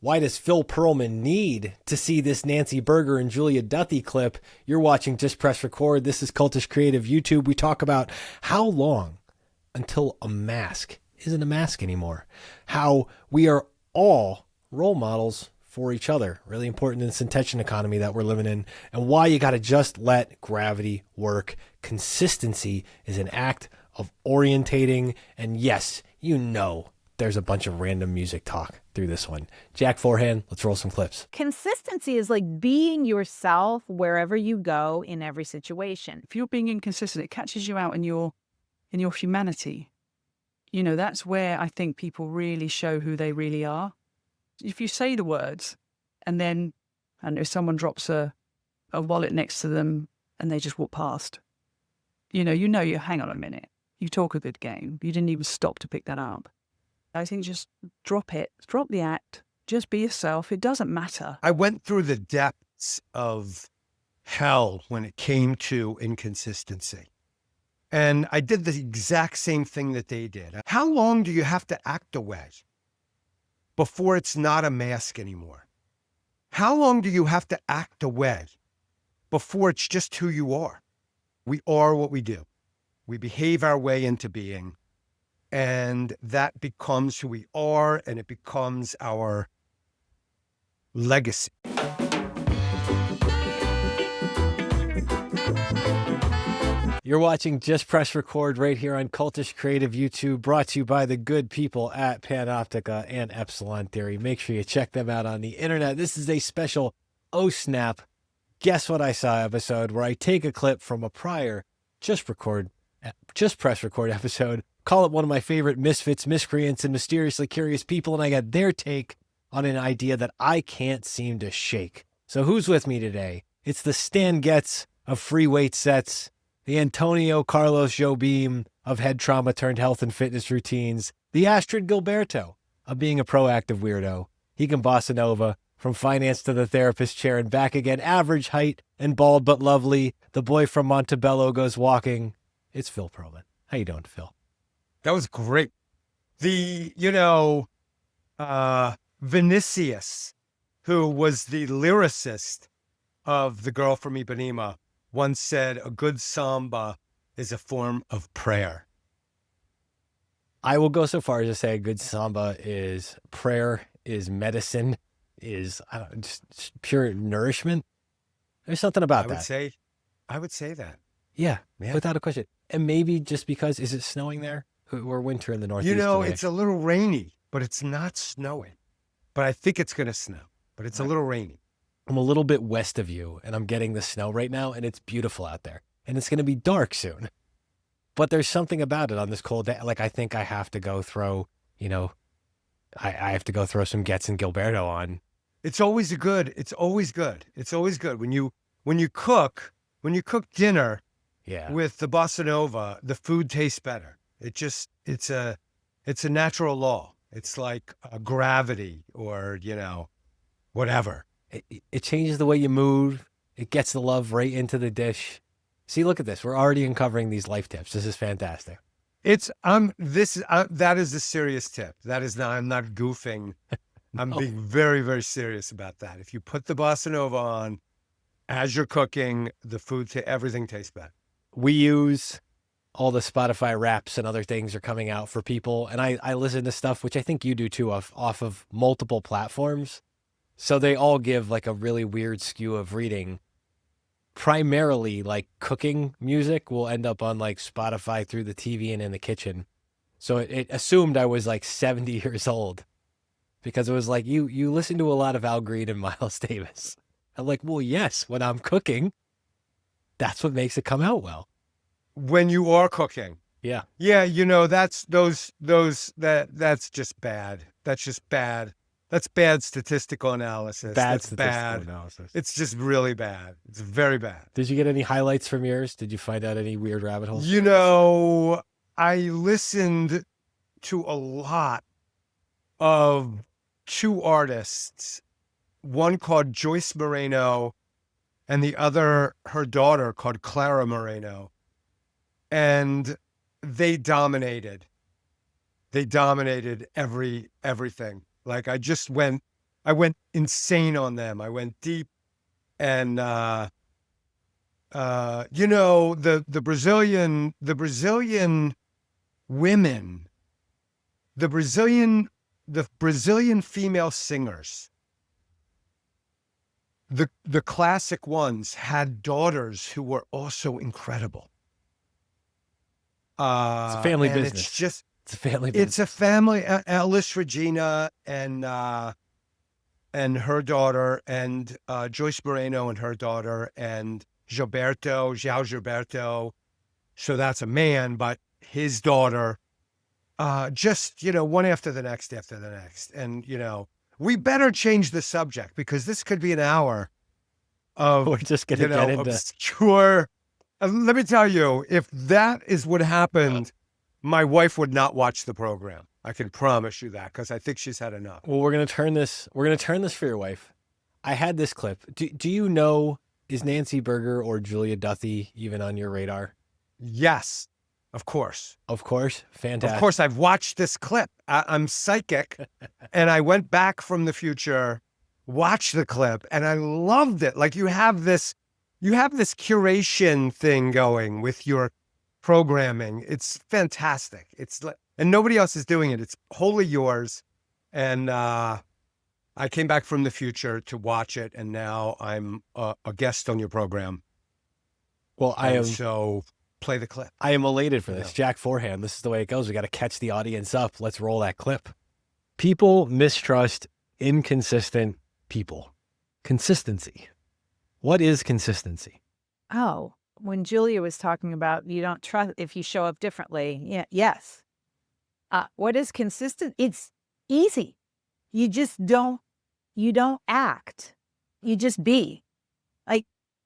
Why does Phil Pearlman need to see this Nancy Berger and Julia Duthie clip? You're watching Just Press Record. This is Cultish Creative YouTube. We talk about how long until a mask isn't a mask anymore. How we are all role models for each other. Really important in this attention economy that we're living in. And why you got to just let gravity work. Consistency is an act of orientating. And yes, you know there's a bunch of random music talk through this one. Jack Forehand, let's roll some clips. Consistency is like being yourself wherever you go in every situation. If you're being inconsistent, it catches you out in your humanity. You know, that's where I think people really show who they really are. If you say the words and then, and if someone drops a wallet next to them and they just walk past, you hang on a minute. You talk a good game. You didn't even stop to pick that up. I think just drop it, drop the act, just be yourself. It doesn't matter. I went through the depths of hell when it came to inconsistency. And I did the exact same thing that they did. How long do you have to act away before it's not a mask anymore? How long do you have to act away before it's just who you are? We are what we do. We behave our way into being. And that becomes who we are, and it becomes our legacy. You're watching Just Press Record right here on Cultish Creative YouTube, brought to you by the good people at Panoptica and Epsilon Theory. Make sure you check them out on the internet. This is a special Oh Snap, Guess What I Saw episode where I take a clip from a prior Just Press Record episode, call it one of my favorite misfits, miscreants, and mysteriously curious people, and I got their take on an idea that I can't seem to shake. So who's with me today? It's the Stan Getz of free weight sets, the Antonio Carlos Jobim of head trauma turned health and fitness routines, the Astrid Gilberto of being a proactive weirdo. He can bossa nova from finance to the therapist chair and back again, average height and bald but lovely. The boy from Montebello goes walking. It's Phil Pearlman. How you doing, Phil? That was great. Vinicius, who was the lyricist of The Girl from Ipanema, once said, a good samba is a form of prayer. I will go so far as to say a good samba is prayer, is medicine, is just pure nourishment. There's something about that. I would say that. Yeah, without a question. And maybe just because, is it snowing there? We're winter in the Northeast today. It's a little rainy, but it's not snowing. But I think it's going to snow, but it's a little rainy. I'm a little bit west of you, and I'm getting the snow right now, and it's beautiful out there. And it's going to be dark soon. But there's something about it on this cold day. Like, I think I have to go throw, I have to go throw some Getz and Gilberto on. It's always good. It's always good. When you cook dinner with the bossa nova, the food tastes better. It's a natural law. It's like a gravity or, whatever. It changes the way you move. It gets the love right into the dish. See, look at this. We're already uncovering these life tips. This is fantastic. That is a serious tip. That is not, I'm not goofing. I'm being very, very serious about that. If you put the bossa nova on as you're cooking, the food, everything tastes better. We use all the Spotify raps and other things are coming out for people. And I listen to stuff, which I think you do too, off of multiple platforms. So they all give like a really weird skew of reading. Primarily like cooking music will end up on like Spotify through the TV and in the kitchen. So it assumed I was like 70 years old because it was like, you listen to a lot of Al Green and Miles Davis. I'm like, well, yes, when I'm cooking, that's what makes it come out well. When you are cooking. Yeah. Yeah. That's just bad. That's just bad. That's bad statistical analysis. That's bad. Analysis. It's just really bad. It's very bad. Did you get any highlights from yours? Did you find out any weird rabbit holes? I listened to a lot of two artists, one called Joyce Moreno and the other, her daughter, called Clara Moreno. And they dominated everything. Like I just went I went insane on them. I went deep, and the Brazilian women, the Brazilian female singers, the classic ones had daughters who were also incredible. It's a family and business. It's just, It's a family business. it's a family. Alice Regina and her daughter, and Joyce Moreno and her daughter, and João Gilberto. So that's a man, but his daughter, just, one after the next, And, we better change the subject, because this could be an hour of, We're just going to get into obscure. Let me tell you, if that is what happened, my wife would not watch the program. I can promise you that, because I think she's had enough. Well, we're going to turn this for your wife. I had this clip. Do you know, is Nancy Berger or Julia Duthie even on your radar? Yes, of course. Of course. Fantastic. Of course, I've watched this clip. I'm psychic, and I went back from the future, watched the clip, and I loved it. Like, you have this curation thing going with your programming. It's fantastic. It's like, and nobody else is doing it. It's wholly yours. And I came back from the future to watch it, and now I'm a guest on your program. Well, so play the clip. I am elated for this. Jack Forehand, this is the way it goes. We got to catch the audience up. Let's roll that clip. People mistrust inconsistent people. Consistency. What is consistency? Oh, when Julia was talking about you don't trust if you show up differently. Yeah, yes. What is consistent? It's easy. You just don't act. You just be.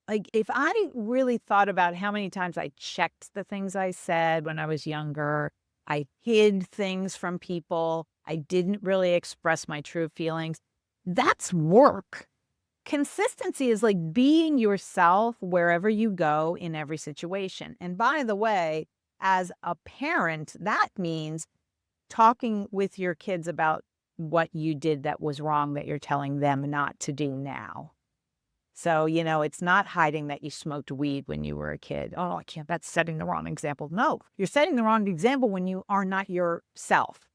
Like if I really thought about how many times I checked the things I said when I was younger, I hid things from people, I didn't really express my true feelings, that's work. Consistency is like being yourself wherever you go in every situation. And by the way, as a parent, that means talking with your kids about what you did that was wrong that you're telling them not to do now. So, it's not hiding that you smoked weed when you were a kid. Oh, I can't, that's setting the wrong example. No, you're setting the wrong example when you are not yourself.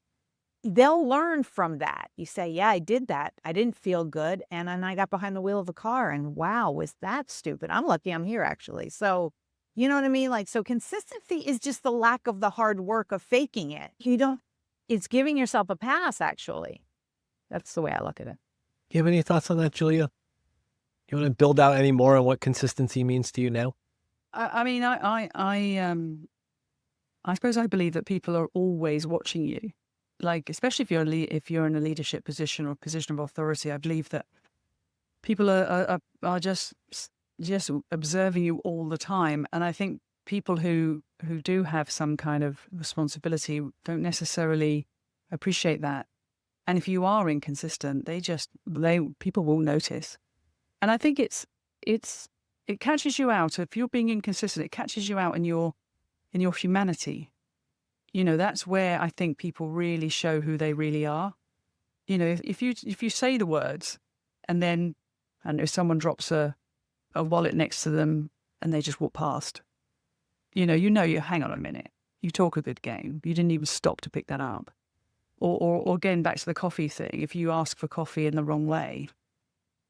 They'll learn from that. You say, yeah, I did that. I didn't feel good. And then I got behind the wheel of a car and wow, was that stupid? I'm lucky I'm here actually. So, you know what I mean? Like, so consistency is just the lack of the hard work of faking it. It's giving yourself a pass actually. That's the way I look at it. You have any thoughts on that, Julia? You want to build out any more on what consistency means to you now? I mean, I suppose I believe that people are always watching you. Like, especially if you're in a leadership position or a position of authority, I believe that people are just observing you all the time. And I think people who do have some kind of responsibility don't necessarily appreciate that. And if you are inconsistent, people will notice. And I think it catches you out. If you're being inconsistent, it catches you out in your humanity. That's where I think people really show who they really are. If you say the words and then, and if someone drops a wallet next to them and they just walk past, you hang on a minute. You talk a good game. You didn't even stop to pick that up. Or getting back to the coffee thing, if you ask for coffee in the wrong way,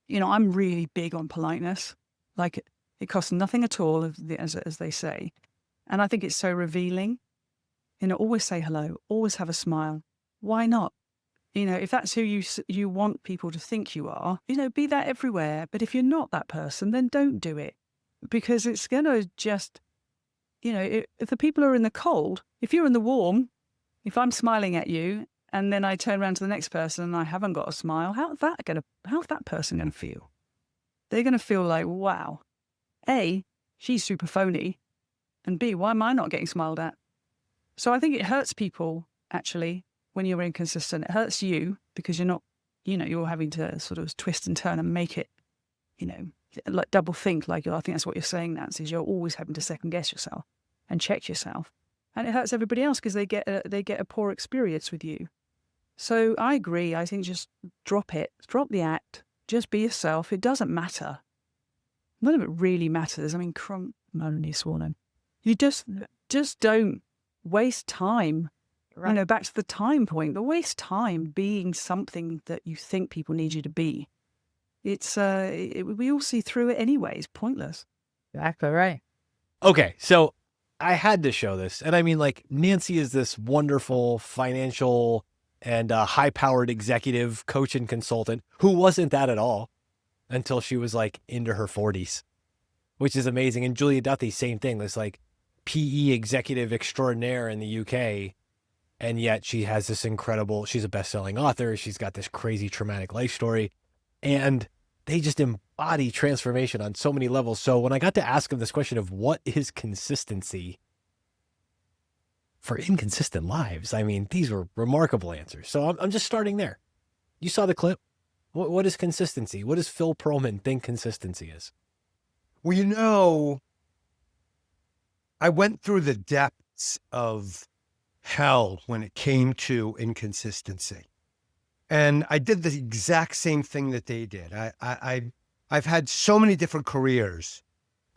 I'm really big on politeness. Like, it costs nothing at all, as they say. And I think it's so revealing. Always say hello, always have a smile. Why not? If that's who you want people to think you are, be that everywhere. But if you're not that person, then don't do it. Because it's going to just, if the people are in the cold, if you're in the warm, if I'm smiling at you, and then I turn around to the next person and I haven't got a smile, how's that person going to feel? They're going to feel like, wow, A, she's super phony, and B, why am I not getting smiled at? So I think it hurts people, actually, when you're inconsistent. It hurts you because you're not, you're having to sort of twist and turn and make it, like double think. Like, I think that's what you're saying, Nancy, is you're always having to second guess yourself and check yourself. And it hurts everybody else because they get a poor experience with you. So I agree. I think just drop it, drop the act, just be yourself. It doesn't matter. None of it really matters. I mean, I'm only sworn. You just don't waste time. Right. You know, back to the time point. Don't waste time being something that you think people need you to be. It's we all see through it anyway. It's pointless. Exactly right. Okay, so I had to show this. And I mean, like, Nancy is this wonderful financial and high-powered executive coach and consultant who wasn't that at all until she was like into her 40s, which is amazing. And Julia Duthie, same thing. This like PE executive extraordinaire in the UK. And yet she has this incredible, she's a best-selling author. She's got this crazy traumatic life story. And they just embody transformation on so many levels. So when I got to ask him this question of what is consistency for inconsistent lives, I mean, these were remarkable answers. So I'm just starting there. You saw the clip. What is consistency? What does Phil Pearlman think consistency is? Well, you know, I went through the depths of hell when it came to inconsistency. And I did the exact same thing that they did. I've had so many different careers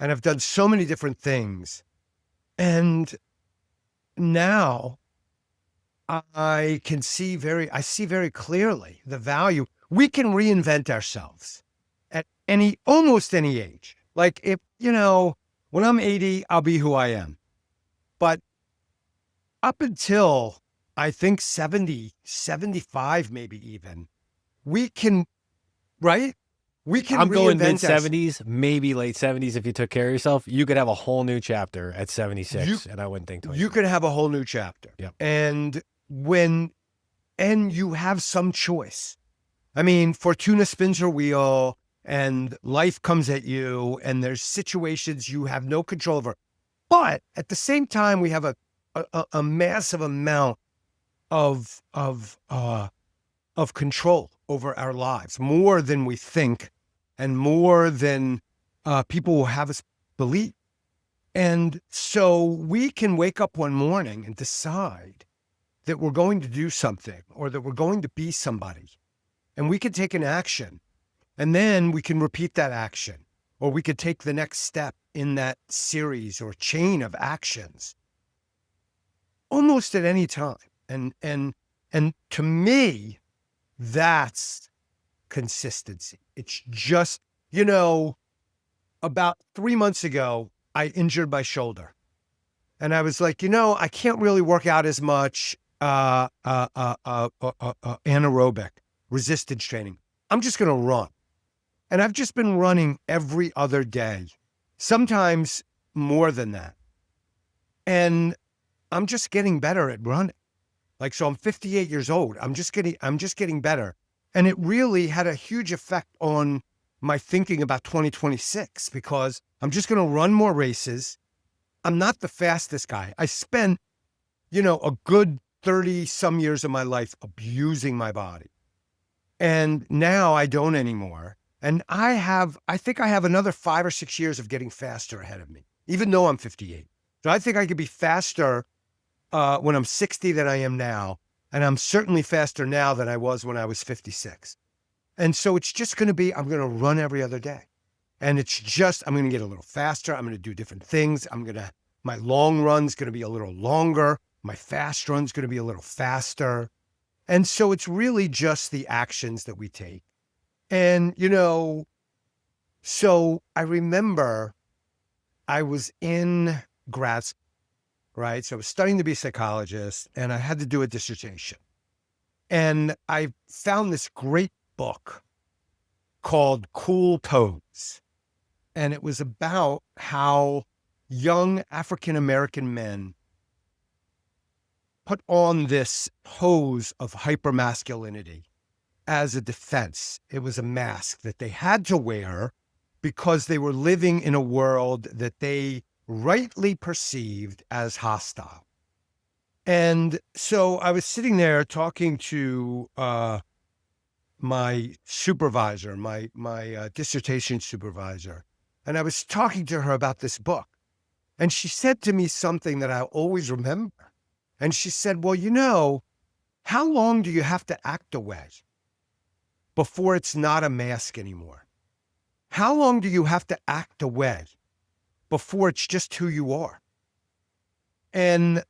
and I've done so many different things. And now I see very clearly the value. We can reinvent ourselves at almost any age. Like if, you know, when I'm 80, I'll be who I am. But up until I think 70, 75, maybe even, we can, right? We can I'm going reinvent ourselves. mid-70s, maybe late 70s if you took care of yourself. You could have a whole new chapter at 76, and I wouldn't think twice. You could have a whole new chapter. Yep. And you have some choice. I mean, Fortuna spins her wheel and life comes at you and there's situations you have no control over. But at the same time, we have a massive amount of control over our lives, more than we think and more than people will have us believe. And so we can wake up one morning and decide that we're going to do something or that we're going to be somebody. And we can take an action and then we can repeat that action, or we could take the next step in that series or chain of actions almost at any time. And to me, that's consistency. It's just, you know, about 3 months ago, I injured my shoulder. And I was like, you know, I can't really work out as much anaerobic resistance training. I'm just going to run. And I've just been running every other day, sometimes more than that. And I'm just getting better at running. Like, so I'm 58 years old. I'm just getting better. And it really had a huge effect on my thinking about 2026 because I'm just going to run more races. I'm not the fastest guy. I spent, you know, a good 30 some years of my life abusing my body. And now I don't anymore. And I think I have another 5 or 6 years of getting faster ahead of me, even though I'm 58. So I think I could be faster when I'm 60 than I am now. And I'm certainly faster now than I was when I was 56. And so it's just going to be, I'm going to run every other day. And it's just, I'm going to get a little faster. I'm going to do different things. My long run's going to be a little longer. My fast run's going to be a little faster. And so it's really just the actions that we take. And, you know, so I remember I was in grad school, right? So I was studying to be a psychologist and I had to do a dissertation. And I found this great book called Cool Toes. And it was about how young African-American men put on this pose of hypermasculinity as a defense. It was a mask that they had to wear because they were living in a world that they rightly perceived as hostile. And so I was sitting there talking to my supervisor, my dissertation supervisor, and I was talking to her about this book. And she said to me something that I always remember. And she said, well, you know, How long do you have to act a way before it's not a mask anymore? How long do you have to act a way before it's just who you are? And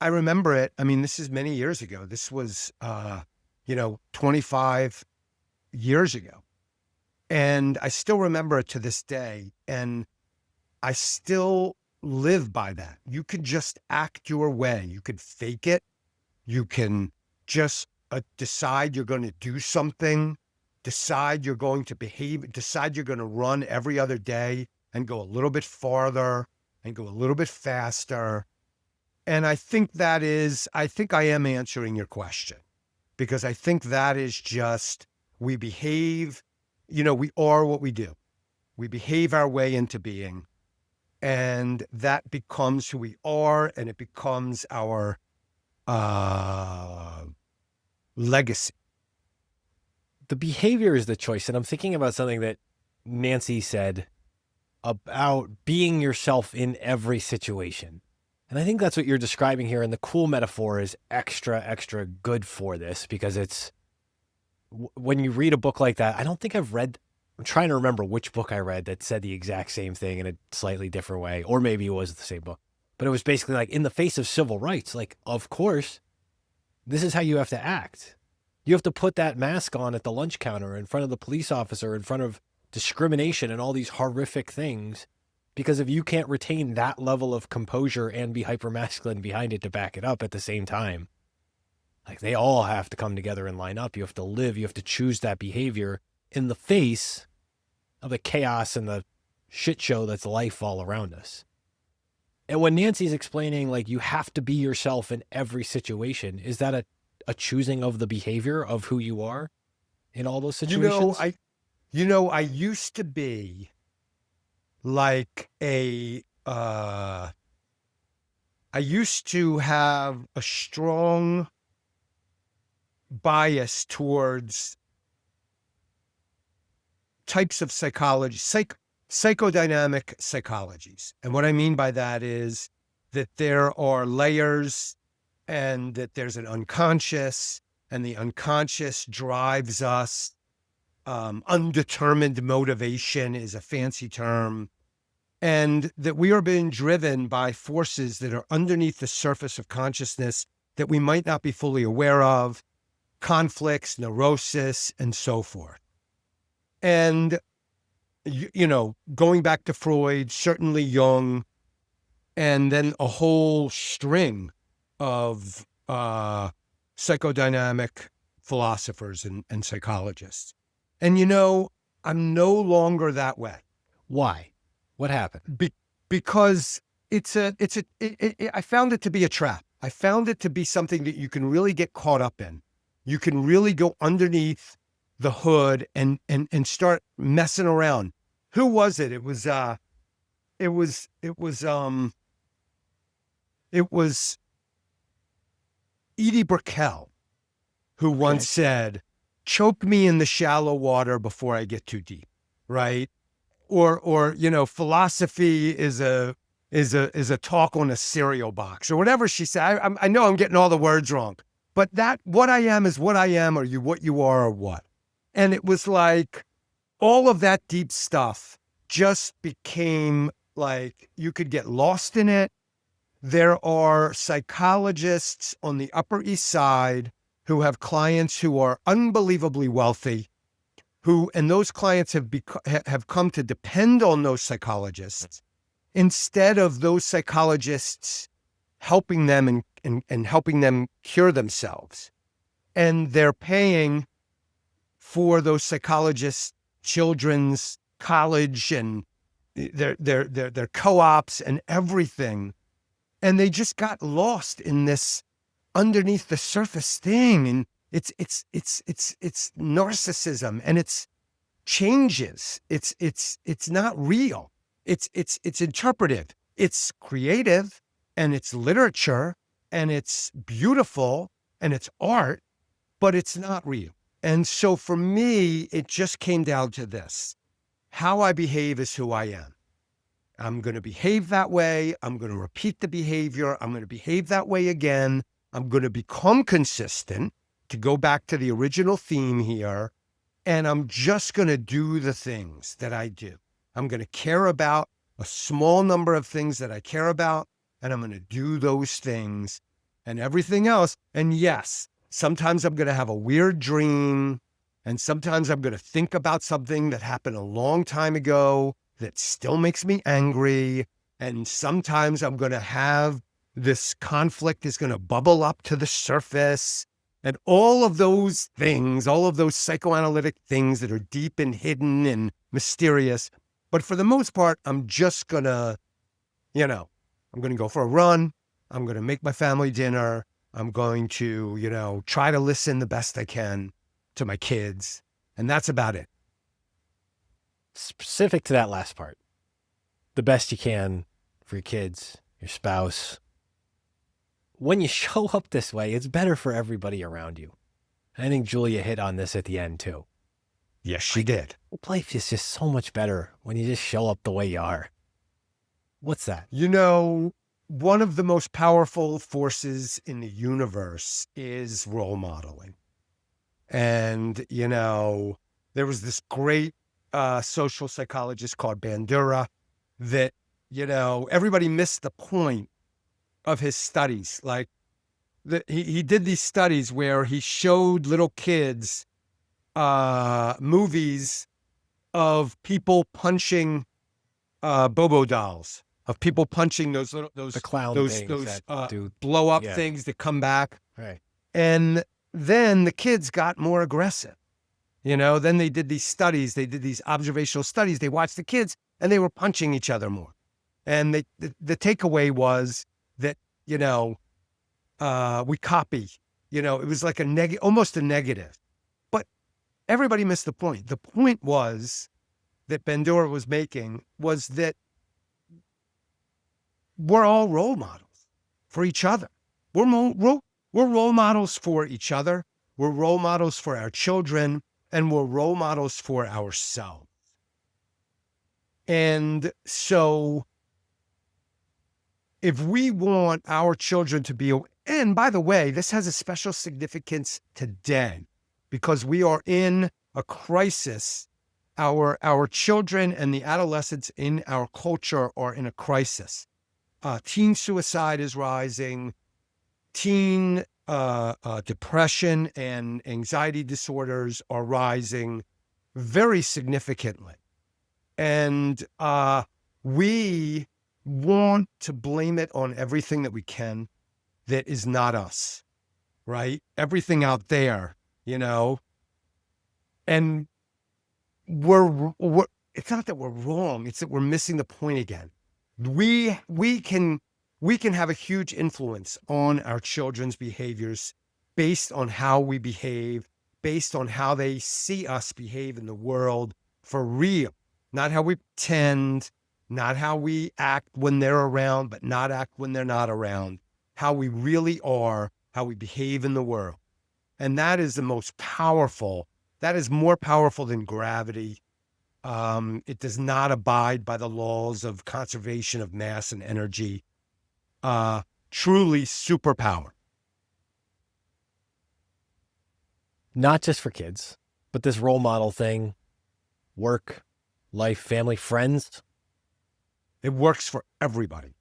I remember it. I mean, this is many years ago. This was, 25 years ago. And I still remember it to this day. And I still live by that. You could just act your way. You could fake it. You can just decide you're going to do something, decide you're going to behave, decide you're going to run every other day and go a little bit farther and go a little bit faster. And I think I am answering your question, because I think that is just, we behave, we are what we do. We behave our way into being, and that becomes who we are, and it becomes our legacy. The behavior is the choice. And I'm thinking about something that Nancy said about being yourself in every situation. And I think that's what you're describing here. And the cool metaphor is extra, extra good for this, because it's, when you read a book like that, I don't think I'm trying to remember which book I read that said the exact same thing in a slightly different way, or maybe it was the same book, but it was basically like, in the face of civil rights, like, of course, this is how you have to act. You have to put that mask on at the lunch counter, in front of the police officer, in front of discrimination and all these horrific things, because if you can't retain that level of composure and be hypermasculine behind it to back it up at the same time, like, they all have to come together and line up. You have to live, you have to choose that behavior in the face of the chaos and the shit show that's life all around us. And when Nancy's explaining, like, you have to be yourself in every situation, is that a choosing of the behavior of who you are in all those situations? I used to be like I used to have a strong bias towards types of psychology, psychodynamic psychologies. And what I mean by that is that there are layers, and that there's an unconscious, and the unconscious drives us. Undetermined motivation is a fancy term. And that we are being driven by forces that are underneath the surface of consciousness that we might not be fully aware of, conflicts, neurosis, and so forth. And, going back to Freud, certainly Jung, and then a whole string of psychodynamic philosophers and psychologists. And, I'm no longer that way. Why? What happened? Because I found it to be a trap. I found it to be something that you can really get caught up in. You can really go underneath the hood and start messing around. Who was it? It was Edie Brickell, who once said, "Choke me in the shallow water before I get too deep," right? Or philosophy is a talk on a cereal box, or whatever she said. I know I'm getting all the words wrong, but that what I am is what I am, or you what you are, or what. And it was like all of that deep stuff just became like you could get lost in it. There are psychologists on the Upper East Side who have clients who are unbelievably wealthy, and those clients have come to depend on those psychologists instead of those psychologists helping them and helping them cure themselves. And they're paying for those psychologists' children's college and their co-ops and everything. And they just got lost in this underneath the surface thing. And it's narcissism, and it's changes. It's not real. It's interpretive. It's creative, and it's literature, and it's beautiful, and it's art, but it's not real. And so for me, it just came down to this. How I behave is who I am. I'm going to behave that way. I'm going to repeat the behavior. I'm going to behave that way again. I'm going to become consistent, to go back to the original theme here, and I'm just going to do the things that I do. I'm going to care about a small number of things that I care about, and I'm going to do those things and everything else. And yes, sometimes I'm going to have a weird dream, and sometimes I'm going to think about something that happened a long time ago that still makes me angry. And sometimes I'm going to have this conflict is going to bubble up to the surface. And all of those things, all of those psychoanalytic things that are deep and hidden and mysterious. But for the most part, I'm just going to, I'm going to go for a run. I'm going to make my family dinner. I'm going to, try to listen the best I can to my kids. And that's about it. Specific to that last part, the best you can for your kids, your spouse. When you show up this way, it's better for everybody around you. I think Julia hit on this at the end too. Yes, she did. Life is just so much better when you just show up the way you are. What's that? One of the most powerful forces in the universe is role modeling. And, there was this great social psychologist called Berger that, everybody missed the point of his studies. Like he did these studies where he showed little kids movies of people punching Bobo dolls, of people punching the clown those things that blow up things that come back. Right. And then the kids got more aggressive. Then they did these studies, they did these observational studies. They watched the kids and they were punching each other more. And the takeaway was that, we copy, it was like almost a negative. But everybody missed the point. The point was that Bandura was making was that we're all role models for each other. We're role models for each other. We're role models for our children, and we're role models for ourselves. And so if we want our children to be, and by the way, this has a special significance today because we are in a crisis. Our children and the adolescents in our culture are in a crisis. Teen suicide is rising. Teen depression and anxiety disorders are rising very significantly. And we want to blame it on everything that we can that is not us, right? Everything out there, and we're it's not that we're wrong, it's that we're missing the point again. We can have a huge influence on our children's behaviors based on how we behave, based on how they see us behave in the world for real, not how we pretend, not how we act when they're around, but not act when they're not around, how we really are, how we behave in the world. And that is the most powerful. That is more powerful than gravity. It does not abide by the laws of conservation of mass and energy. Truly superpower. Not just for kids, but this role model thing, work, life, family, friends. It works for everybody.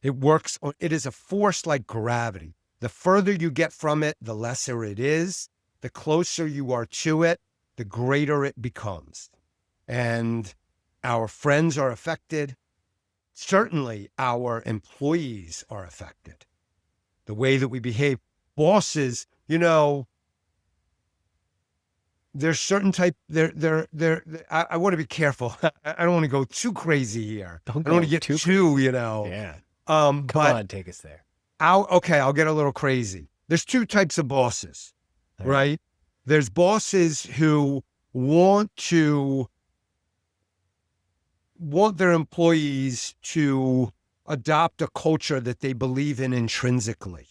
It is a force like gravity. The further you get from it, the lesser it is. The closer you are to it, the greater it becomes. And our friends are affected. Certainly our employees are affected. The way that we behave. Bosses, there's certain type, I want to be careful. I don't want to go too crazy here. I don't want to get too, Yeah. Come on, take us there. I'll get a little crazy. There's two types of bosses, right? There's bosses who want their employees to adopt a culture that they believe in intrinsically,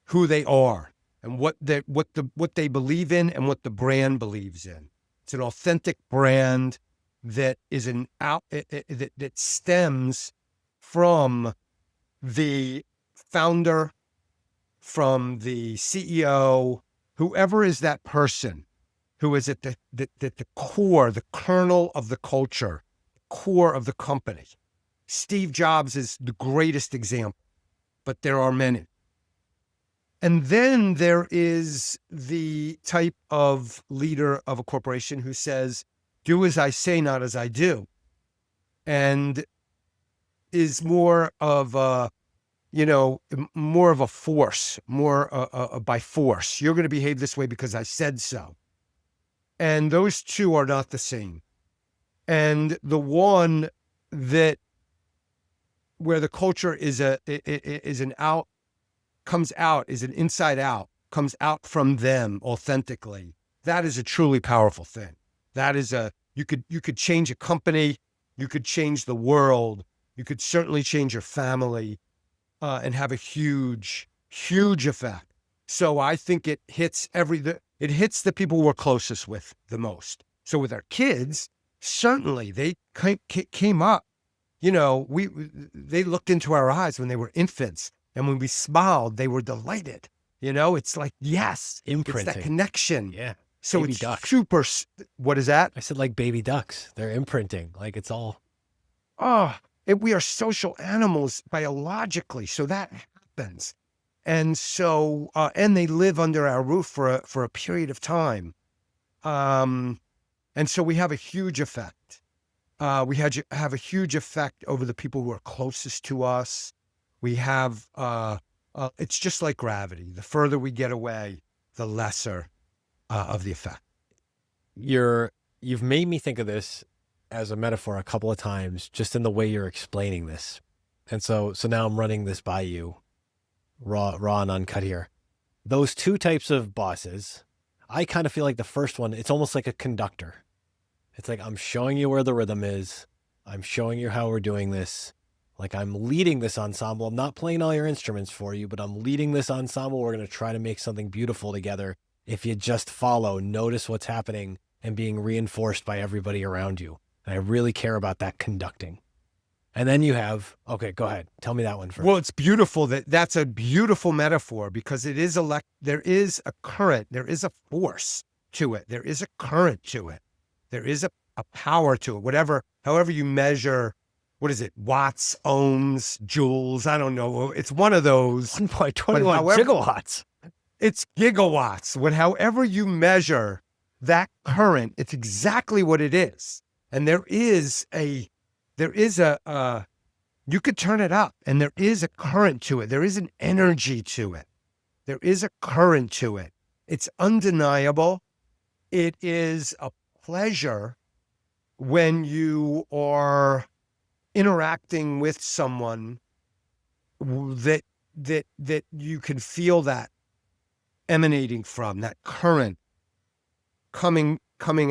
who they are and what they believe in and what the brand believes in. It's an authentic brand that is that stems from the founder from the CEO, whoever is that person who is at the core, the kernel of the culture, core of the company. Steve Jobs is the greatest example, but there are many. And then there is the type of leader of a corporation who says, do as I say, not as I do. And is more of a, more of a force, more by force. You're going to behave this way because I said so. And those two are not the same. And the one that where the culture is an inside out, comes out from them authentically. That is a truly powerful thing. That is you could change a company, you could change the world, you could certainly change your family, and have a huge, huge effect. So I think it hits the people we're closest with the most. So with our kids, certainly they came up, they looked into our eyes when they were infants. And when we smiled, they were delighted. It's like, yes, Imprinting. It's that connection. Yeah. So Baby it's ducks. super, what is that? I said like baby ducks. They're imprinting. Like it's all. We are social animals biologically. So that happens. And so, and they live under our roof for a period of time. And so we have a huge effect. We have a huge effect over the people who are closest to us. We have, it's just like gravity. The further we get away, the lesser of the effect. You've made me think of this as a metaphor a couple of times, just in the way you're explaining this. And so now I'm running this by you, raw and uncut here. Those two types of bosses, I kind of feel like the first one, it's almost like a conductor. It's like, I'm showing you where the rhythm is. I'm showing you how we're doing this. Like I'm leading this ensemble. I'm not playing all your instruments for you, but I'm leading this ensemble. We're going to try to make something beautiful together. If you just follow, notice what's happening and being reinforced by everybody around you. And I really care about that conducting. And then you have, okay, go ahead. Tell me that one first. Well, it's beautiful. That's a beautiful metaphor because it is there is a current, there is a force to it. There is a current to it. There is a power to it. However you measure, what is it? Watts, ohms, joules. I don't know. It's one of those. 1.21 gigawatts. It's gigawatts. However you measure that current, it's exactly what it is. And you could turn it up and there is a current to it. There is an energy to it. There is a current to it. It's undeniable. It is a pleasure when you are interacting with someone that you can feel that emanating from, that current coming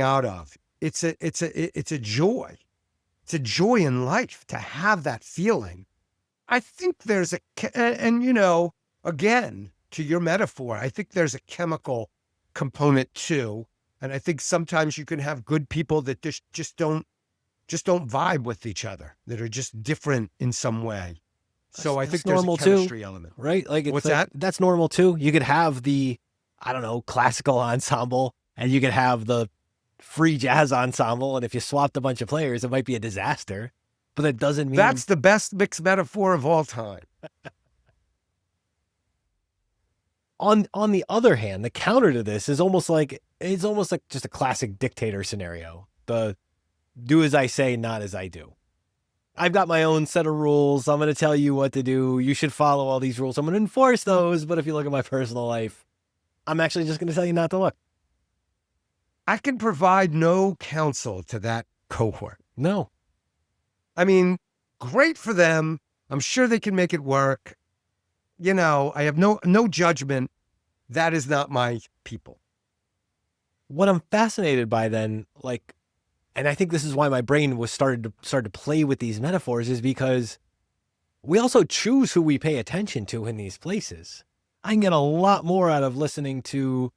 out of. It's a joy. It's a joy in life to have that feeling. I think there's again, to your metaphor, I think there's a chemical component too. And I think sometimes you can have good people that just don't vibe with each other, that are just different in some way. So I think there's a chemistry element. Right? Like what's that? That's normal too. You could have the, classical ensemble and you could have the free jazz ensemble. And if you swapped a bunch of players, it might be a disaster, but that doesn't mean that's the best mixed metaphor of all time. On the other hand, the counter to this is almost like just a classic dictator scenario. The do as I say, not as I do. I've got my own set of rules. I'm going to tell you what to do. You should follow all these rules. I'm going to enforce those. But if you look at my personal life, I'm actually just going to tell you not to look. I can provide no counsel to that cohort. No. I mean, great for them. I'm sure they can make it work. I have no judgment. That is not my people. What I'm fascinated by then, and I think this is why my brain was started to play with these metaphors, is because we also choose who we pay attention to in these places. I can get a lot more out of listening to,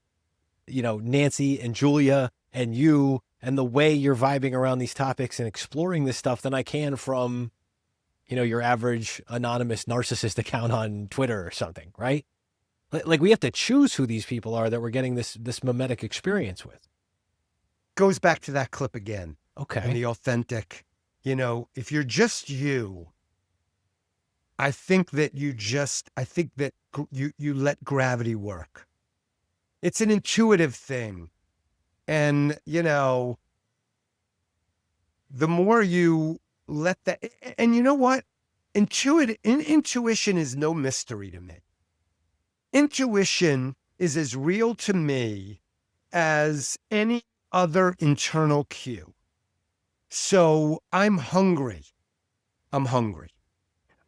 Nancy and Julia and you and the way you're vibing around these topics and exploring this stuff than I can from, your average anonymous narcissist account on Twitter or something, right? Like we have to choose who these people are that we're getting this mimetic experience with. Goes back to that clip again. Okay. And the authentic, if you're just you, I think that you let gravity work. It's an intuitive thing. And, the more you let that, and you know what? Intuition is no mystery to me. Intuition is as real to me as any other internal cue. So I'm hungry. I'm hungry.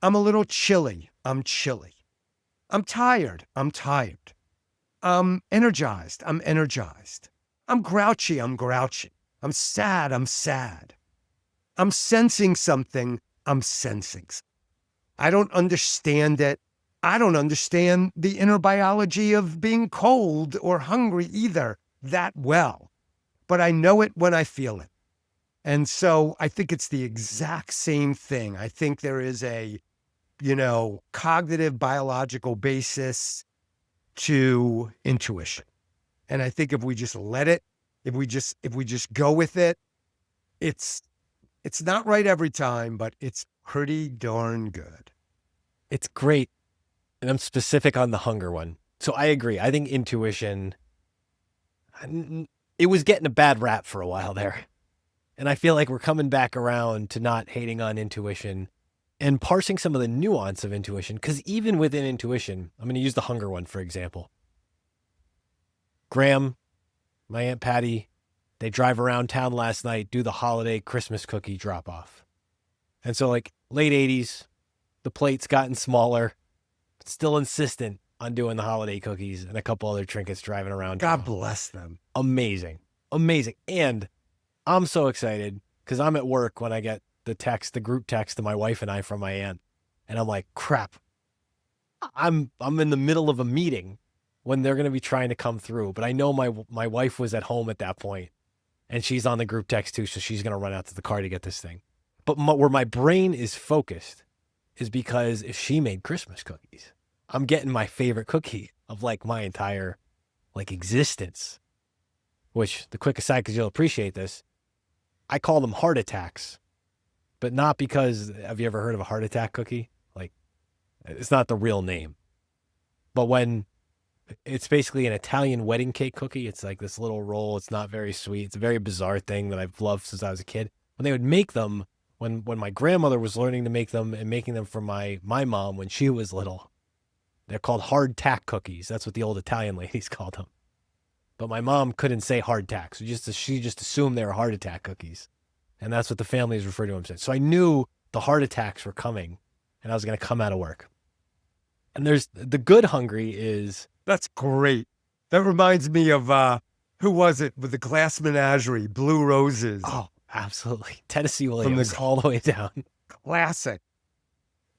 I'm a little chilly. I'm chilly. I'm tired. I'm tired. I'm energized. I'm energized. I'm grouchy. I'm grouchy. I'm sad. I'm sad. I'm sensing something. I'm sensing. I don't understand it. I don't understand the inner biology of being cold or hungry either that well, but I know it when I feel it. And so I think it's the exact same thing. I think there is a, cognitive biological basis to intuition. And I think if we just let it, if we just go with it, it's not right every time, but it's pretty darn good. It's great. And I'm specific on the hunger one. So I agree. I think intuition, it was getting a bad rap for a while there. And I feel like we're coming back around to not hating on intuition and parsing some of the nuance of intuition. Because even within intuition, I'm going to use the hunger one, for example. Graham, my Aunt Patty, they drive around town last night, do the holiday Christmas cookie drop off. And so like late 80s, the plate's gotten smaller, but still insistent on doing the holiday cookies and a couple other trinkets driving around town. God bless them. Amazing. Amazing. And I'm so excited because I'm at work when I get the group text to my wife and I from my aunt. And I'm like, crap, I'm in the middle of a meeting when they're going to be trying to come through. But I know my wife was at home at that point and she's on the group text too. So she's going to run out to the car to get this thing. But where my brain is focused is because if she made Christmas cookies, I'm getting my favorite cookie of like my entire like existence, which the quick aside, because you'll appreciate this, I call them heart attacks, but not because, have you ever heard of a heart attack cookie? Like it's not the real name, but when it's basically an Italian wedding cake cookie, it's like this little roll. It's not very sweet. It's a very bizarre thing that I've loved since I was a kid. When they would make them, when my grandmother was learning to make them and making them for my mom when she was little, they're called hardtack cookies. That's what the old Italian ladies called them. But my mom couldn't say hardtack, so she just assumed they were heart attack cookies. And that's what the families refer to them. So I knew the heart attacks were coming and I was going to come out of work. And there's the good hungry is... That's great. That reminds me of, who was it with the Glass Menagerie, Blue Roses. Oh, absolutely. Tennessee Williams all the way down. Classic.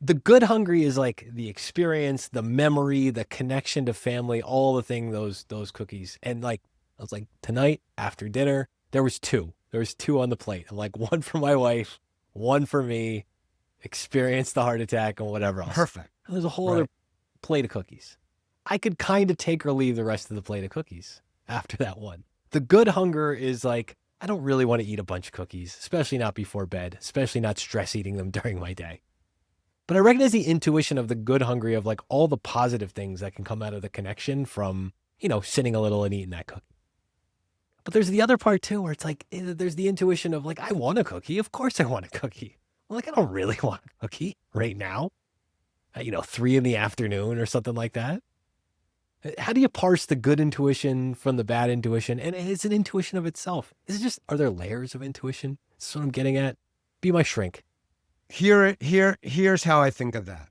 The good hungry is like the experience, the memory, the connection to family, all the thing, those cookies. And like, I was like, tonight after dinner, there was two on the plate. I'm like, one for my wife, one for me, experience the heart attack and whatever else. Perfect. And there's a whole other plate of cookies. I could kind of take or leave the rest of the plate of cookies after that one. The good hunger is like, I don't really want to eat a bunch of cookies, especially not before bed, especially not stress eating them during my day. But I recognize the intuition of the good hungry of like all the positive things that can come out of the connection from, sitting a little and eating that cookie. But there's the other part too, where it's like, there's the intuition of like, I want a cookie. Of course I want a cookie. Well, like, I don't really want a cookie right now at, 3 p.m. or something like that. How do you parse the good intuition from the bad intuition? And it's an intuition of itself. Is it just, are there layers of intuition? That's what I'm getting at. Be my shrink. Here's how I think of that.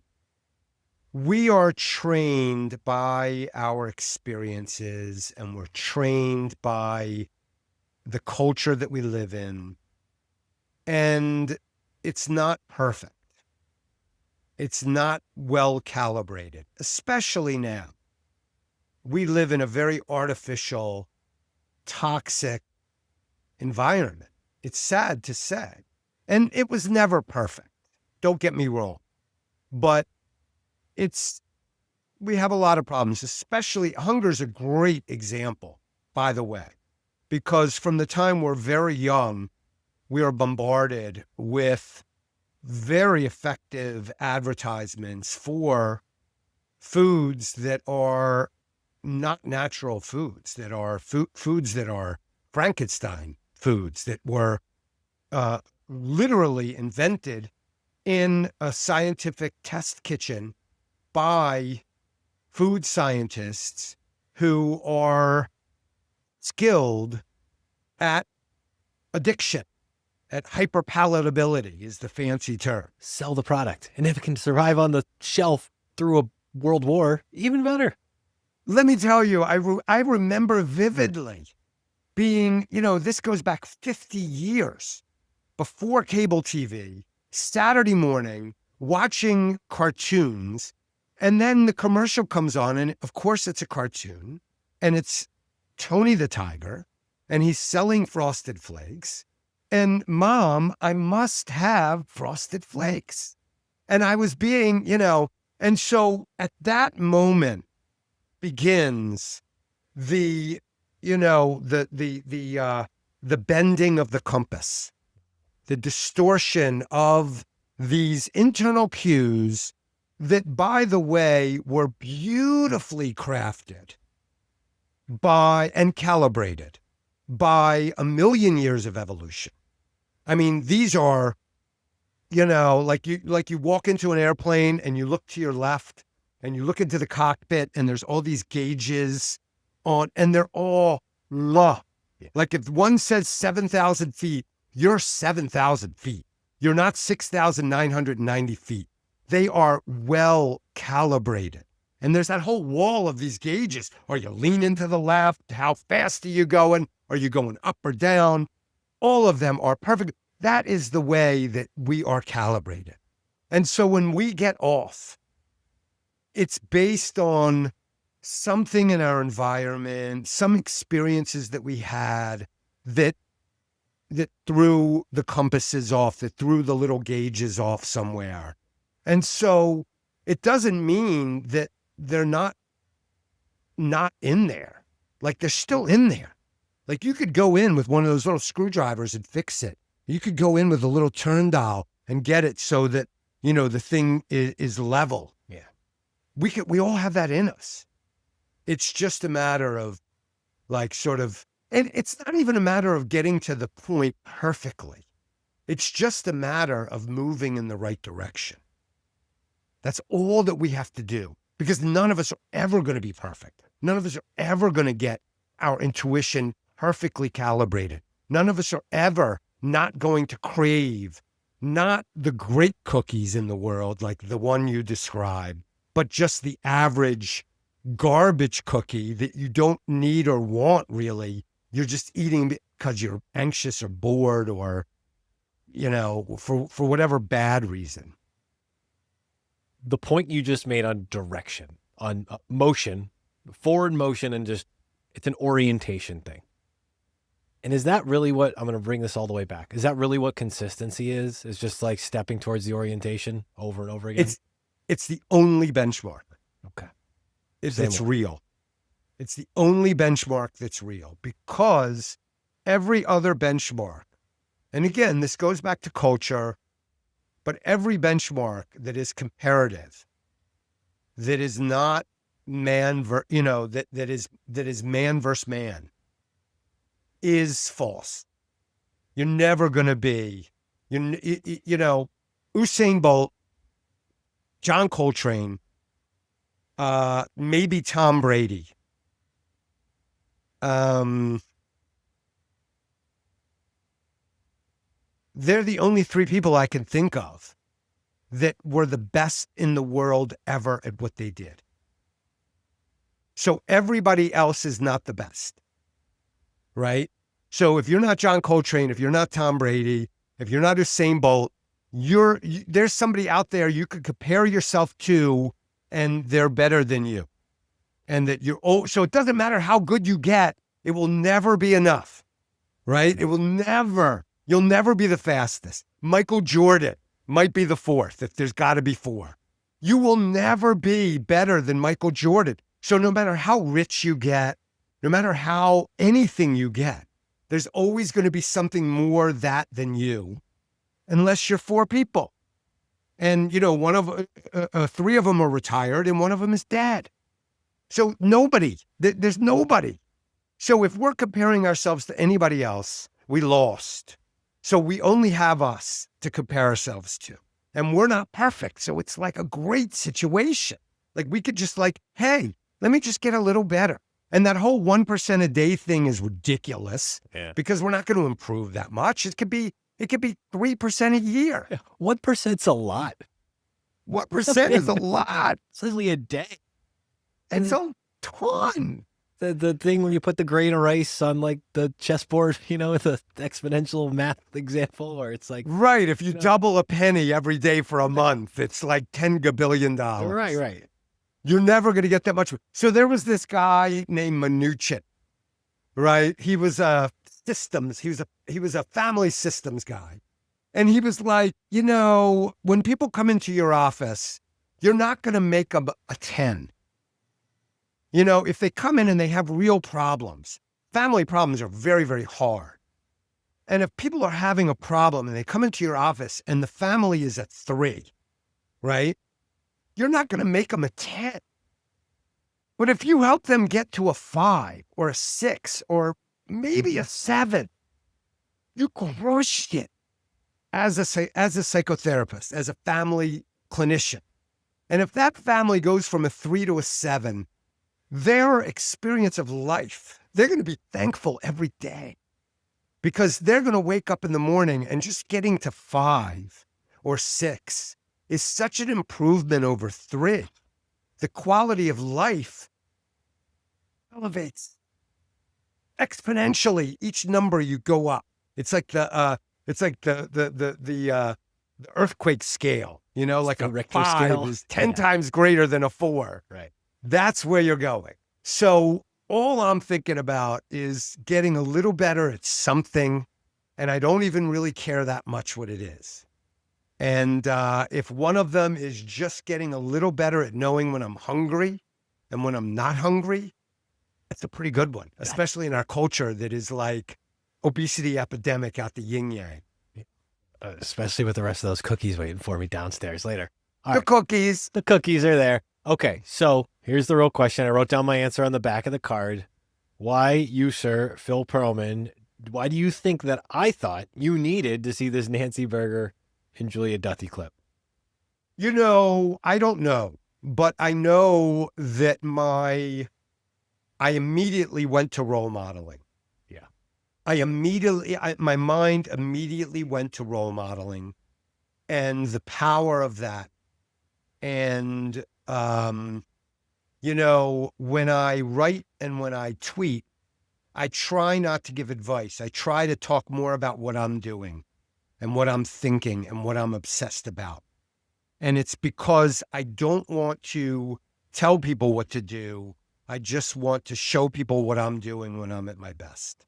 We are trained by our experiences and we're trained by the culture that we live in. And it's not perfect. It's not well calibrated, especially now. We live in a very artificial, toxic environment. It's sad to say. And it was never perfect. Don't get me wrong. But it's we have a lot of problems, especially hunger is a great example, by the way, because from the time we're very young, we are bombarded with very effective advertisements for foods that are not natural foods, that are foods that are Frankenstein foods that were literally invented in a scientific test kitchen by food scientists who are skilled at addiction, at hyperpalatability is the fancy term. Sell the product. And if it can survive on the shelf through a world war, even better. Let me tell you, I remember vividly being, this goes back 50 years before cable TV, Saturday morning, watching cartoons, and then the commercial comes on, and of course it's a cartoon, and it's Tony the Tiger, and he's selling Frosted Flakes, and Mom, I must have Frosted Flakes. And I was being, and so at that moment begins the bending of the compass, the distortion of these internal cues that, by the way, were beautifully crafted by and calibrated by a million years of evolution. I mean, these are, like you walk into an airplane and you look to your left and you look into the cockpit and there's all these gauges on, and they're all low. Like if one says 7,000 feet, you're 7,000 feet. You're not 6,990 feet. They are well calibrated. And there's that whole wall of these gauges. Are you leaning to the left? How fast are you going? Are you going up or down? All of them are perfect. That is the way that we are calibrated. And so when we get off, it's based on something in our environment, some experiences that we had that threw the compasses off, that threw the little gauges off somewhere. And so it doesn't mean that they're not in there. Like they're still in there. Like you could go in with one of those little screwdrivers and fix it. You could go in with a little turn dial and get it so that, the thing is level. Yeah. We all have that in us. It's just a matter of and it's not even a matter of getting to the point perfectly. It's just a matter of moving in the right direction. That's all that we have to do, because none of us are ever going to be perfect. None of us are ever going to get our intuition perfectly calibrated. None of us are ever not going to crave not the great cookies in the world like the one you described, but just the average garbage cookie that you don't need or want really. You're just eating because you're anxious or bored or, for whatever bad reason. The point you just made on direction, on motion, forward motion, and just, it's an orientation thing. And is that really what, I'm going to bring this all the way back. Is that really what consistency is? It's just like stepping towards the orientation over and over again? It's the only benchmark. Okay. It's real. It's the only benchmark that's real, because every other benchmark, and again, this goes back to culture, but every benchmark that is comparative, that is not that is man versus man, is false. You're never going to be, Usain Bolt, John Coltrane, maybe Tom Brady. They're the only three people I can think of that were the best in the world ever at what they did. So everybody else is not the best, right? So if you're not John Coltrane, if you're not Tom Brady, if you're not Usain Bolt, there's somebody out there you could compare yourself to, and they're better than you. And that so it doesn't matter how good you get, it will never be enough, right? You'll never be the fastest. Michael Jordan might be the fourth if there's got to be four. You will never be better than Michael Jordan. So no matter how rich you get, no matter how anything you get, there's always going to be something more that than you, unless you're four people. And, three of them are retired and one of them is dead. So there's nobody. So if we're comparing ourselves to anybody else, we lost. So we only have us to compare ourselves to. And we're not perfect. So it's like a great situation. Like we could just hey, let me just get a little better. And that whole 1% a day thing is ridiculous because we're not going to improve that much. It could be 3% a year. 1%'s a lot. 1% is a lot. It's literally a day. It's a ton. The thing where you put the grain of rice on the chessboard, with the exponential math example, where it's like right. If you double a penny every day for a month, it's like $10 gabillion. Right. You're never going to get that much. So there was this guy named Mnuchin, right? He was a systems. He was a family systems guy. And he was like, when people come into your office, you're not going to make them a 10. If they come in and they have real problems, family problems are very, very hard. And if people are having a problem and they come into your office and the family is at 3, right? You're not going to make them a 10. But if you help them get to a 5 or a 6 or maybe a 7, you crushed it as a psychotherapist, as a family clinician. And if that family goes from a 3 to a 7, their experience of life, they're going to be thankful every day because they're going to wake up in the morning and just getting to 5 or 6 is such an improvement over 3. The quality of life elevates exponentially. Each number you go up. It's like the earthquake scale, like a Richter 5 scale is 10 times greater than a 4. Right. That's where you're going. So all I'm thinking about is getting a little better at something, and I don't even really care that much what it is. And if one of them is just getting a little better at knowing when I'm hungry and when I'm not hungry, that's a pretty good one, especially in our culture that is like obesity epidemic out the yin yang. Especially with the rest of those cookies waiting for me downstairs later. Cookies. The cookies are there. Okay, so here's the real question. I wrote down my answer on the back of the card. Why you, sir, Phil Pearlman, why do you think that I thought you needed to see this Nancy Berger and Julia Duthie clip? I don't know, but I know that I immediately went to role modeling. Yeah. My mind immediately went to role modeling and the power of that. And, when I write and when I tweet, I try not to give advice. I try to talk more about what I'm doing and what I'm thinking and what I'm obsessed about. And it's because I don't want to tell people what to do. I just want to show people what I'm doing when I'm at my best.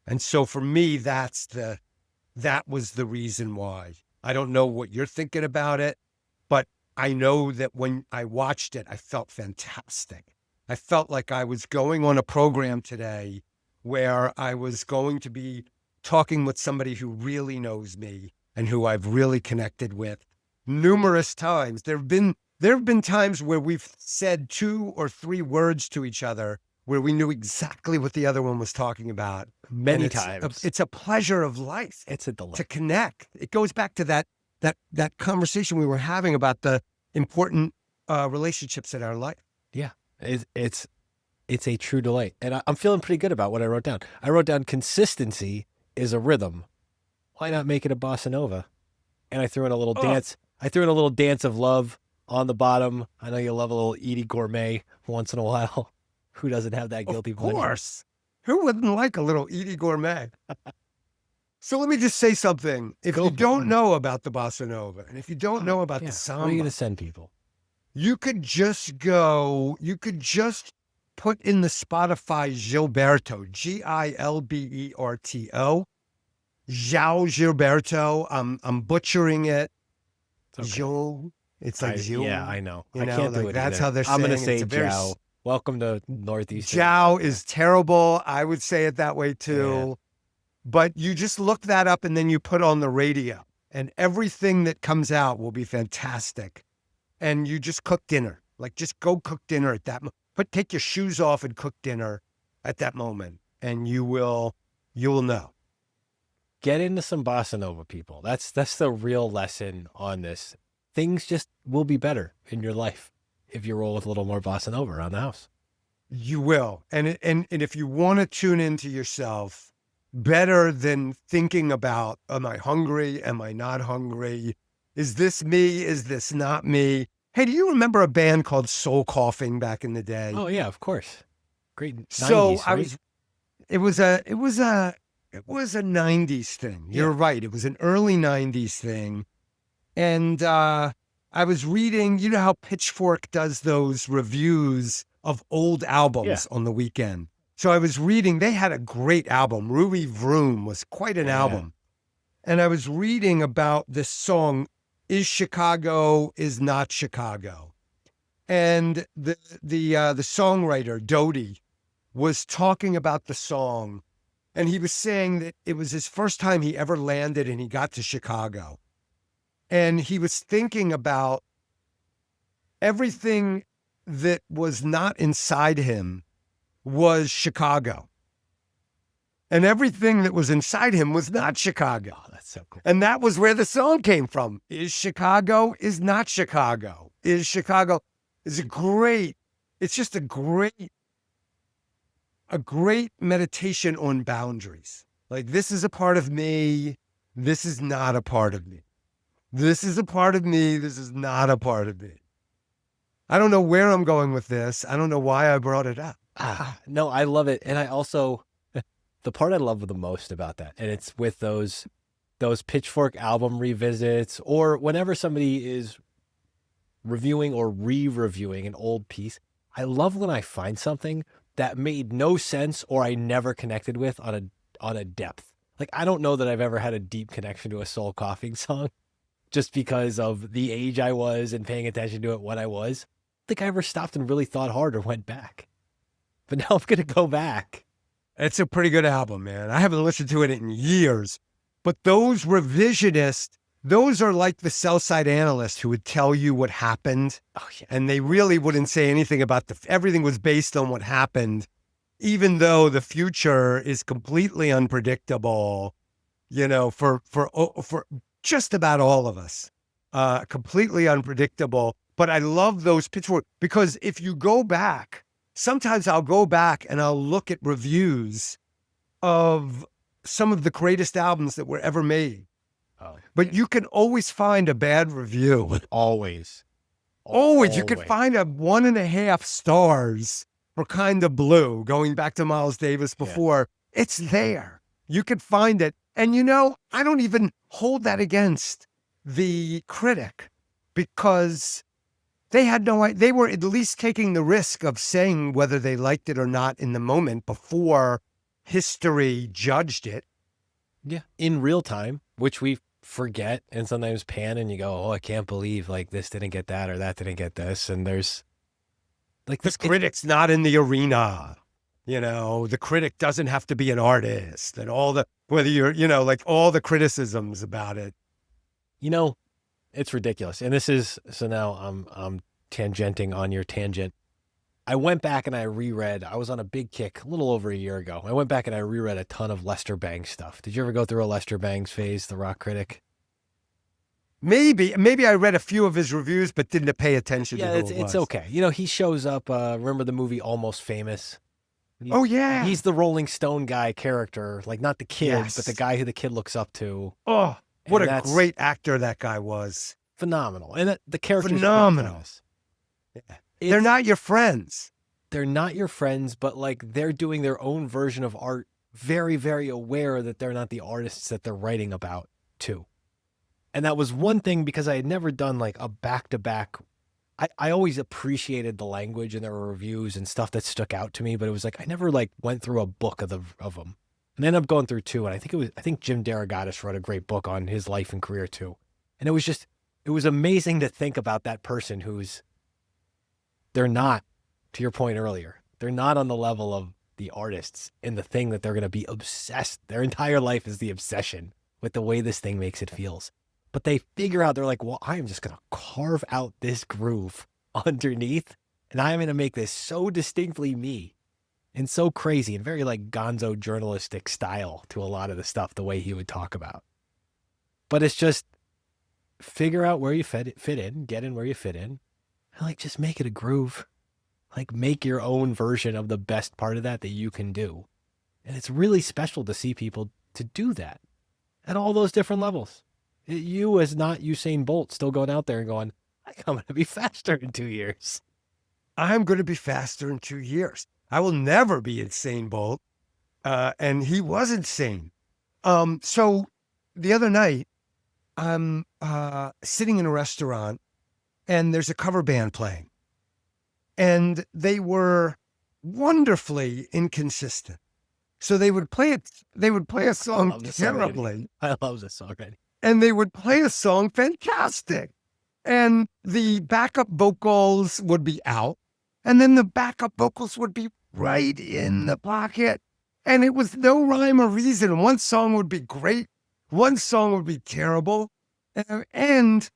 And so for me, that was the reason why. I don't know what you're thinking about it, but I know that when I watched it, I felt fantastic. I felt like I was going on a program today where I was going to be talking with somebody who really knows me and who I've really connected with numerous times. There have been times where we've said 2 or 3 words to each other where we knew exactly what the other one was talking about. Many times. It's a pleasure of life. It's a delight to connect. It goes back to that conversation we were having about the important relationships in our life. Yeah, it's a true delight. And I'm feeling pretty good about what I wrote down. I wrote down consistency is a rhythm. Why not make it a bossa nova? And I threw in a little dance. I threw in a little dance of love on the bottom. I know you love a little Edie Gourmet once in a while. Who doesn't have that guilty pleasure? Of course. Who wouldn't like a little Edie Gourmet? So let me just say something. If you don't know about the bossa nova, and if you don't know about the samba, where are you going to send people? You could just put in the Spotify Gilberto, Gilberto, João Gilberto. I'm butchering it. Okay. João It's like Zhu. Yeah, I know. You I know, can't do like it that's either. how they're I'm saying gonna it. say It's a very Jiao. Welcome to Northeast. Jiao is terrible. I would say it that way too. But you just look that up and then you put on the radio and everything that comes out will be fantastic. And you just cook dinner. Like just go cook dinner at that moment. Take your shoes off and cook dinner at that moment. And you'll know. Get into some bossa nova, people. That's the real lesson on this. Things just will be better in your life if you roll with a little more bossa nova around the house. You will. And if you want to tune into yourself, better than thinking about, am I hungry? Am I not hungry? Is this me? Is this not me? Hey, do you remember a band called Soul Coughing back in the day? Oh yeah, of course. Great 90s, So right? it was a 90s thing. You're right. It was an early 90s thing. And I was reading, you know how Pitchfork does those reviews of old albums on the weekend. So I was reading, they had a great album. Ruby Vroom was quite an album. And I was reading about this song, Is Chicago Is Not Chicago. And the songwriter, Duthie, was talking about the song. And he was saying that it was his first time he ever landed and he got to Chicago. And he was thinking about everything that was not inside him was Chicago. And everything that was inside him was not Chicago. Oh, that's so cool. And that was where the song came from. Is Chicago is not Chicago. Is Chicago is it's just a great meditation on boundaries. Like, this is a part of me. This is not a part of me. This is a part of me. This is not a part of me. I don't know where I'm going with this. I don't know why I brought it up. No, I love it. And I also, the part I love the most about that, and it's with those Pitchfork album revisits, or whenever somebody is reviewing or re-reviewing an old piece, I love when I find something that made no sense or I never connected with on a depth. Like, I don't know that I've ever had a deep connection to a Soul Coughing song just because of the age I was and paying attention to it when I was. I think I ever stopped and really thought hard or went back. But now I'm going to go back. It's a pretty good album, man. I haven't listened to it in years. But those revisionists, those are like the sell-side analysts who would tell you what happened. Oh, yeah. And they really wouldn't say anything about everything was based on what happened, even though the future is completely unpredictable, you know, for just about all of us, completely unpredictable. But I love those Pitchfork, because if you go back, sometimes I'll go back and I'll look at reviews of some of the greatest albums that were ever made. Oh. But you can always find a bad review. Always. Always. You can find a 1.5 stars for Kind of Blue, going back to Miles Davis before. Yeah. It's there. You can find it. And, you know, I don't even hold that against the critic, because they had no idea. They were at least taking the risk of saying whether they liked it or not in the moment before history judged it. Yeah. In real time, which we forget and sometimes pan, and you go, oh, I can't believe like this didn't get that or that didn't get this. And there's like this critic's not in the arena. You know, the critic doesn't have to be an artist, and whether you're, you know, like all the criticisms about it. You know, it's ridiculous. And this is, so now I'm tangenting on your tangent. I went back and I reread, I was on a big kick a little over a year ago. I went back and I reread a ton of Lester Bangs stuff. Did you ever go through a Lester Bangs phase, the rock critic? Maybe I read a few of his reviews, but didn't pay attention to who it was. It's okay. You know, he shows up, remember the movie Almost Famous? Oh, yeah. He's the Rolling Stone guy character, like not the kid, but the guy who the kid looks up to. Oh, what a great actor that guy was. Phenomenal. And the character's phenomenal. Yeah. They're not your friends. They're not your friends, but like they're doing their own version of art, very, very aware that they're not the artists that they're writing about too. And that was one thing, because I had never done like a back-to-back. I always appreciated the language and there were reviews and stuff that stuck out to me, but it was like I never like went through a book of them. And I ended up going through two, and I think Jim Derogatis wrote a great book on his life and career too. And it was just it was amazing to think about that person they're not, to your point earlier, they're not on the level of the artists in the thing that they're going to be obsessed. Their entire life is the obsession with the way this thing makes it feels. But they figure out, they're like, well, I am just going to carve out this groove underneath, and I'm going to make this so distinctly me and so crazy and very like gonzo journalistic style to a lot of the stuff, the way he would talk about. But it's just figure out where you fit in, get in where you fit in, and like just make it a groove. Like make your own version of the best part of that you can do. And it's really special to see people to do that at all those different levels. You as not Usain Bolt still going out there and going, I'm going to be faster in 2 years. I'm going to be faster in 2 years. I will never be insane Bolt. And he was insane. So the other night, I'm sitting in a restaurant and there's a cover band playing. And they were wonderfully inconsistent. So they would play a song terribly. I love this song already. And they would play a song fantastic. And the backup vocals would be out. And then the backup vocals would be right in the pocket. And it was no rhyme or reason. One song would be great. One song would be terrible. And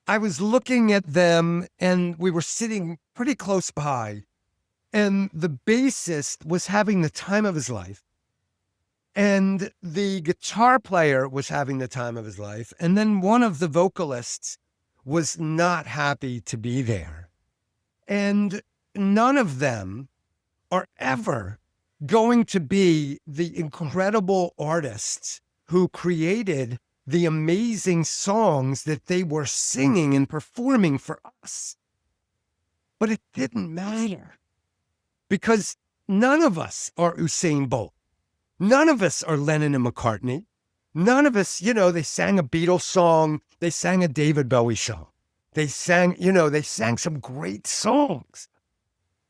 I was looking at them and we were sitting pretty close by. And the bassist was having the time of his life. And the guitar player was having the time of his life. And then one of the vocalists was not happy to be there. And none of them are ever going to be the incredible artists who created the amazing songs that they were singing and performing for us. But it didn't matter because none of us are Usain Bolt. None of us are Lennon and McCartney. None of us, they sang a Beatles song. They sang a David Bowie song. They sang some great songs.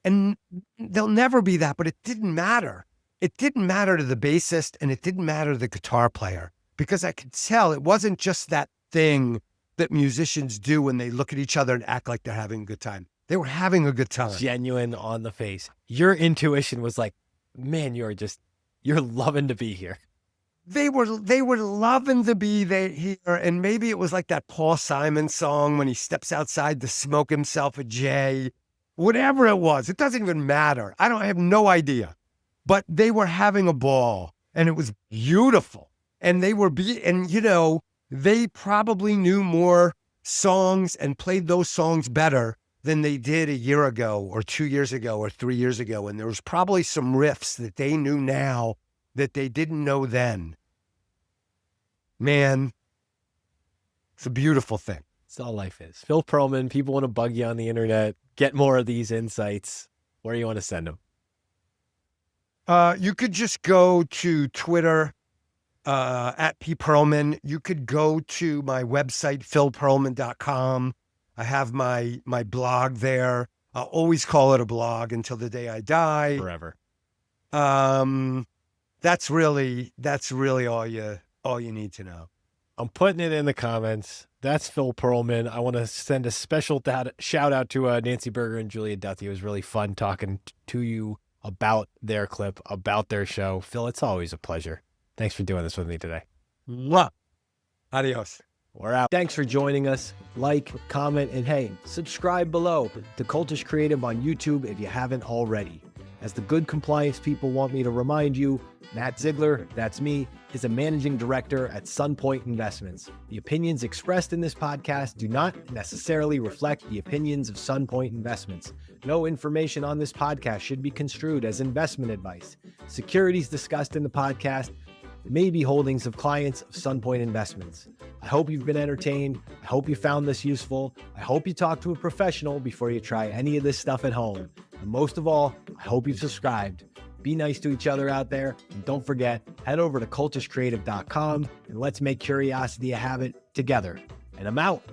And they'll never be that, but it didn't matter. It didn't matter to the bassist and it didn't matter to the guitar player because I could tell it wasn't just that thing that musicians do when they look at each other and act like they're having a good time. They were having a good time. Genuine on the face. Your intuition was like, man, you're loving to be here. They were loving to be here. And maybe it was like that Paul Simon song when he steps outside to smoke himself a J. Whatever it was, it doesn't even matter. I have no idea. But they were having a ball and it was beautiful. And they probably knew more songs and played those songs better than they did a year ago or 2 years ago or 3 years ago. And there was probably some riffs that they knew now that they didn't know then. Man, it's a beautiful thing. That's all life is. Phil Pearlman, people want to bug you on the internet, get more of these insights. Where do you want to send them? You could just go to Twitter at P. Pearlman. You could go to my website, philpearlman.com. I have my blog there. I'll always call it a blog until the day I die. Forever. That's really all you need to know. I'm putting it in the comments. That's Phil Pearlman. I want to send a special shout out to Nancy Berger and Julia Duthie. It was really fun talking to you about their clip, about their show. Phil, it's always a pleasure. Thanks for doing this with me today. Mwah. Adios. We're out. Thanks for joining us. Like, comment, and hey, subscribe below to Cultish Creative on YouTube if you haven't already. As the good compliance people want me to remind you, Matt Zeigler, that's me, is a managing director at Sunpoint Investments. The opinions expressed in this podcast do not necessarily reflect the opinions of Sunpoint Investments. No information on this podcast should be construed as investment advice. Securities discussed in the podcast may be holdings of clients of Sunpoint Investments. I hope you've been entertained. I hope you found this useful. I hope you talk to a professional before you try any of this stuff at home. And most of all, I hope you've subscribed. Be nice to each other out there. And don't forget, head over to cultishcreative.com and let's make curiosity a habit together. And I'm out.